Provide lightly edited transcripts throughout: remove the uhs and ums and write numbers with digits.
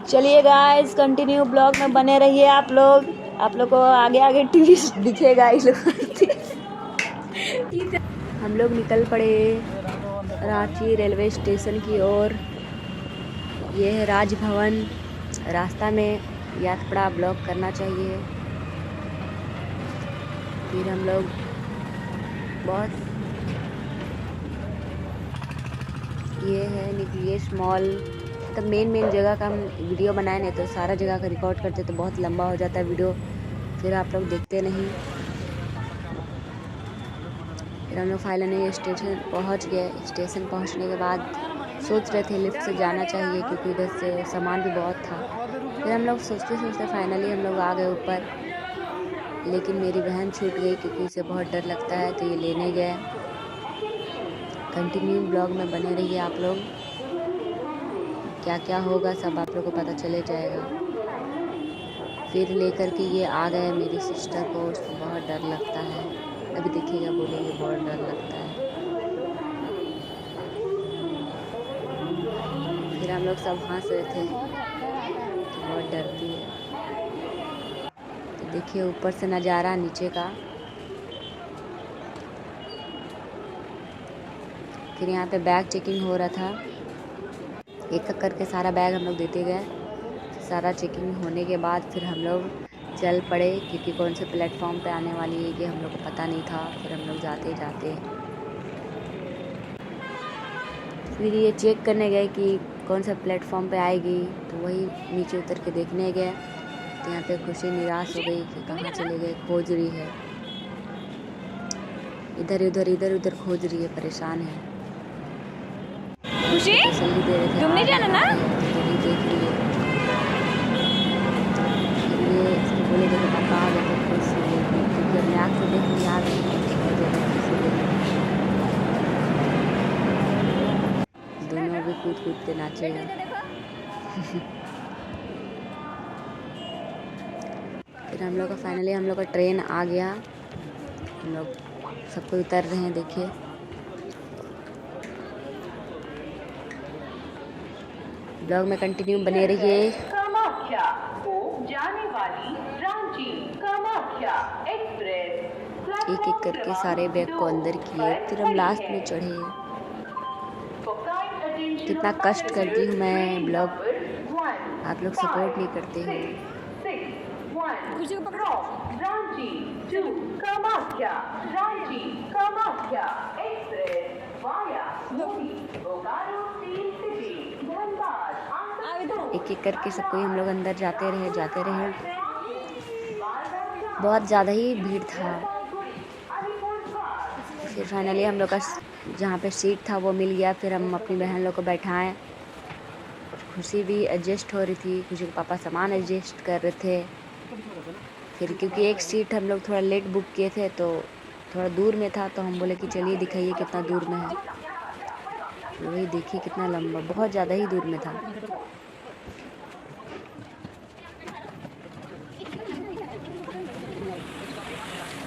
चलिए guys, continue blog में बने रहिए आप लोग को आगे आगे टीवी दिखेगा। हम लोग निकल पड़े रांची रेलवे स्टेशन की ओर। ये है राजभवन। रास्ता में यात्रा ब्लॉग करना चाहिए। फिर हम लोग बहुत ये है न्यूक्लियस मॉल। तब मेन जगह का हम वीडियो बनाए नहीं तो सारा जगह का रिकॉर्ड करते तो बहुत लंबा हो जाता है वीडियो, फिर आप लोग देखते नहीं। फिर हम लोग फाइनली स्टेशन पहुंच गए। स्टेशन पहुंचने के बाद सोच रहे थे लिफ्ट से जाना चाहिए क्योंकि इधर से सामान भी बहुत था। फिर हम लोग सोचते सोचते फाइनली हम लोग आ गए ऊपर, लेकिन मेरी बहन छूट गई क्योंकि उसे बहुत डर लगता है तो ये लेने गए। कंटिन्यू ब्लॉग में बने रहिए आप लोग। क्या क्या होगा सब आप लोग को पता चले जाएगा। फिर लेकर के ये आ गए मेरी सिस्टर को, उसको बहुत डर लगता है। अभी देखिएगा, बोलेंगे बहुत डर लगता है। फिर हम लोग सब हंस रहे थे कि बहुत डरती है। तो देखिए ऊपर से नज़ारा नीचे का। फिर यहाँ पे बैग चेकिंग हो रहा था। एक एक करके सारा बैग हम लोग देते गए। सारा चेकिंग होने के बाद फिर हम लोग चल पड़े क्योंकि कौन से प्लेटफॉर्म पे आने वाली है ये हम लोग को पता नहीं था। फिर हम लोग जाते जाते फिर ये चेक करने गए कि कौन सा प्लेटफॉर्म पे आएगी, तो वही नीचे उतर के देखने गए। तो यहाँ पे खुशी निराश हो गई कि कहाँ चले गए, खोज रही है इधर उधर खोज रही है, परेशान है। खुशी तसल्ली दे रहे थे, तुम नहीं जाना ना? तो देख रही है। ये इसको बोले देखो पापा आ गए तो खुश हो गई क्योंकि अपने आँख से देख लिया आ गई बहुत ज़्यादा खुश हो गई। दोनों भी कूद कूद के नाचेगा। फिर हम लोग का फाइनली हम लोग का ट्रेन आ गया। हम लोग सबको उतर रहे हैं, देखिए। ब्लॉग में कंटिन्यू बने रहिए। कामाख्या को जाने वाली रांची कामाख्या एक्सप्रेस एक एक करके सारे बैग को अंदर किए। फिर हम लास्ट में चढ़े। कितना कष्ट करती हूँ मैं ब्लॉग, आप लोग सपोर्ट नहीं करते हो। खुशी को पकड़ो। Ranchi to Kamakhya, Ranchi Kamakhya express via Bokaro steel city Dhanbad. एक एक करके सबको हम लोग अंदर जाते रहे। बहुत ज़्यादा ही भीड़ था। फिर फाइनली हम लोग का जहाँ पे सीट था वो मिल गया। फिर हम अपनी बहन लोग को बैठाएं। खुशी भी एडजस्ट हो रही थी, खुशी के पापा सामान एडजस्ट कर रहे थे। फिर क्योंकि एक सीट हम लोग थोड़ा लेट बुक किए थे तो थोड़ा दूर में था, तो हम बोले कि चलिए दिखाइए कितना दूर में है। तो वही देखिए कितना लंबा, बहुत ज़्यादा ही दूर में था।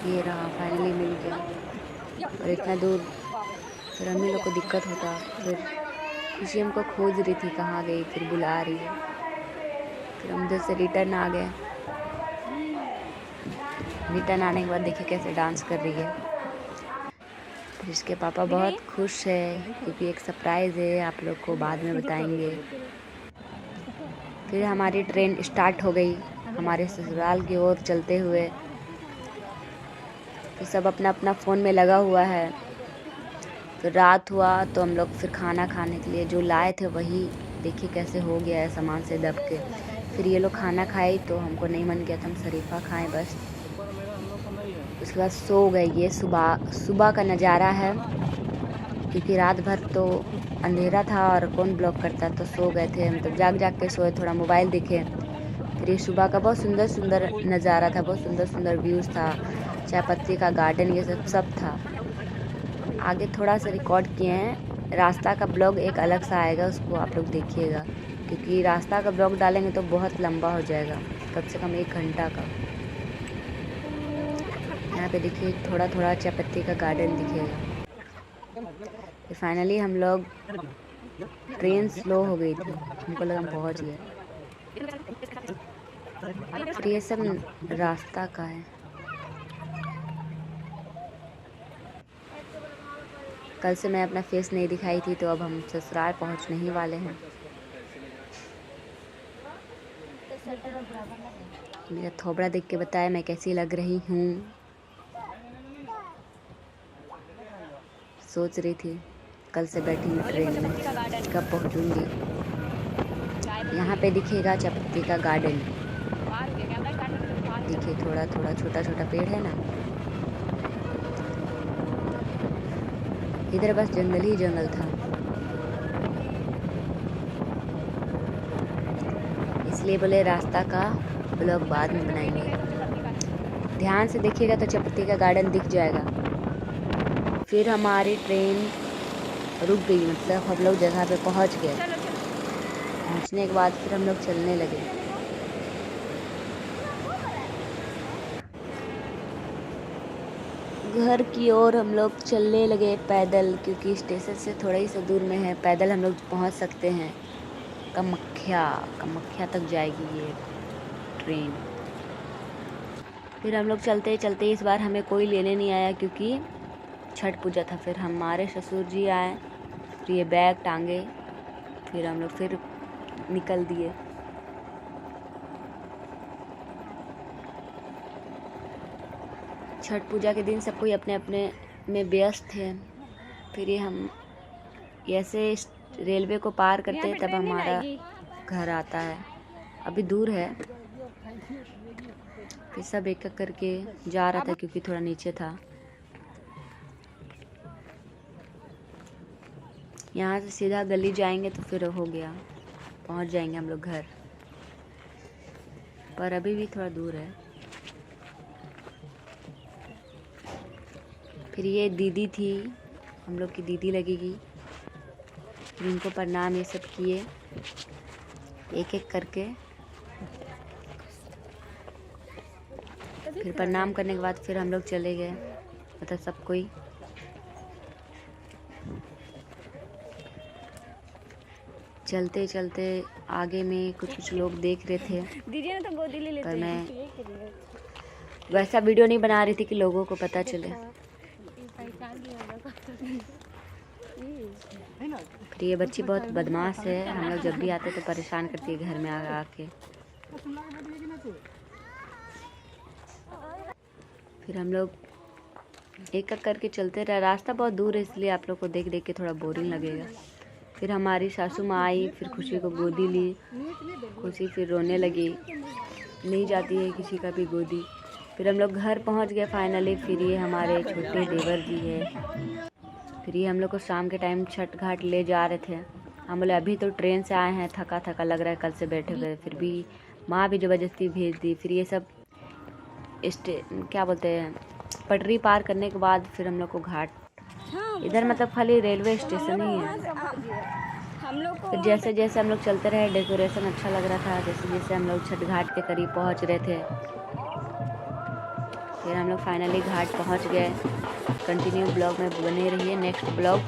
ये रहा, फाइनली मिल गया। और इतना दूर फिर हम लोग को दिक्कत होता। फिर खुशी हमको खोज रही थी कहाँ गई, फिर बुला रही है। फिर हम उधर से रिटर्न आ गए। रिटर्न आने के बाद देखिए कैसे डांस कर रही है। फिर इसके पापा बहुत खुश है क्योंकि एक सरप्राइज़ है, आप लोग को बाद में बताएंगे। फिर हमारी ट्रेन स्टार्ट हो गई हमारे ससुराल की ओर चलते हुए। तो सब अपना अपना फ़ोन में लगा हुआ है। फिर रात हुआ तो हम लोग फिर खाना खाने के लिए जो लाए थे वही देखिए कैसे हो गया है सामान से दब के। फिर ये लोग खाना खाए तो हमको नहीं मन किया था, हम शरीफा खाएं बस। उसके बाद सो गए। ये सुबह का नज़ारा है क्योंकि रात भर तो अंधेरा था और कौन ब्लॉग करता, तो सो गए थे हम। तो जाग के सोए, थोड़ा मोबाइल देखे। फिर ये सुबह का बहुत सुंदर नज़ारा था, बहुत सुंदर व्यूज़ था, चाय पत्ती का गार्डन, ये सब था। आगे थोड़ा सा रिकॉर्ड किए हैं। रास्ता का ब्लॉग एक अलग सा आएगा, उसको आप लोग देखिएगा क्योंकि रास्ता का ब्लॉग डालेंगे तो बहुत लंबा हो जाएगा, कम से कम 1 घंटा का। यहाँ पे देखिए थोड़ा चाय पत्ती का गार्डन दिखेगा। फिर फाइनली हम लोग, ट्रेन स्लो हो गई थी, हमको लगा हम पहुँच गए। फिर ये सब रास्ता का है। कल से मैं अपना फेस नहीं दिखाई थी, तो अब हम ससुराल पहुंचने ही वाले हैं। मेरा थोबड़ा देख के बताया मैं कैसी लग रही हूँ। सोच रही थी कल से बैठी हूँ ट्रेन में, कब पहुँचूँगी। यहाँ पे दिखेगा चपत्ती का गार्डन, देखिए थोड़ा थोड़ा छोटा छोटा पेड़ है ना। इधर बस जंगल ही जंगल था, इसलिए बोले रास्ता का ब्लॉग बाद में बनाएंगे। ध्यान से देखिएगा तो चपत्ती का गार्डन दिख जाएगा। फिर हमारी ट्रेन रुक गई, मतलब हम लोग जगह पे पहुंच गए। पहुंचने के बाद फिर हम लोग चलने लगे। घर की ओर हम लोग चलने लगे पैदल, क्योंकि स्टेशन से थोड़ा ही सा दूर में है। पैदल हम लोग पहुंच सकते हैं। कामाख्या तक जाएगी ये ट्रेन। फिर हम लोग चलते चलते, इस बार हमें कोई लेने नहीं आया क्योंकि छठ पूजा था। फिर हमारे ससुर जी आए, फिर ये बैग टांगे, फिर हम लोग फिर निकल दिए। छठ पूजा के दिन सब कोई अपने अपने में व्यस्त थे। फिर ये हम ऐसे रेलवे को पार करते तब हमारा घर आता है। अभी दूर है। फिर सब एक एक करके जा रहा था क्योंकि थोड़ा नीचे था। यहाँ से सीधा गली जाएंगे तो फिर हो गया, पहुँच जाएंगे हम लोग घर, पर अभी भी थोड़ा दूर है। फिर ये दीदी थी, हम लोग की दीदी लगेगी। फिर इनको प्रणाम ये सब किए एक एक करके। फिर प्रणाम करने के बाद फिर हम लोग चले गए, मतलब सब कोई। चलते चलते आगे में कुछ लोग देख रहे थे, दीदी ने तो गोदी ले लेते पर मैं वैसा वीडियो नहीं बना रही थी कि लोगों को पता चले। फिर ये बच्ची बहुत बदमाश है, हम लोग जब भी आते तो परेशान करती है घर में आके। फिर हम लोग एक एक करके चलते रहे। रास्ता बहुत दूर है, इसलिए आप लोग को देख देख के थोड़ा बोरिंग लगेगा। फिर हमारी सासू माँ आई, फिर खुशी को गोदी ली। खुशी फिर रोने लगी, नहीं जाती है किसी का भी गोदी। फिर हम लोग घर पहुंच गए फाइनली। फिर ये हमारे छोटे देवर जी है। फिर ये हम लोग को शाम के टाइम छठ घाट ले जा रहे थे। हम बोले अभी तो ट्रेन से आए हैं, थका थका लग रहा है, कल से बैठे हुए। फिर भी माँ भी ज़बरदस्ती भेज दी। फिर ये सब क्या बोलते हैं, पटरी पार करने के बाद फिर हम लोग को घाट, इधर मतलब खाली रेलवे स्टेशन ही है। हम लोग को फिर जैसे जैसे हम लोग चलते रहे, डेकोरेशन अच्छा लग रहा था। जैसे जैसे हम लोग छठ घाट के करीब पहुंच रहे थे, फिर हम लोग फाइनली घाट पहुंच गए। कंटिन्यू ब्लॉग में बने रहिए, नेक्स्ट ब्लॉग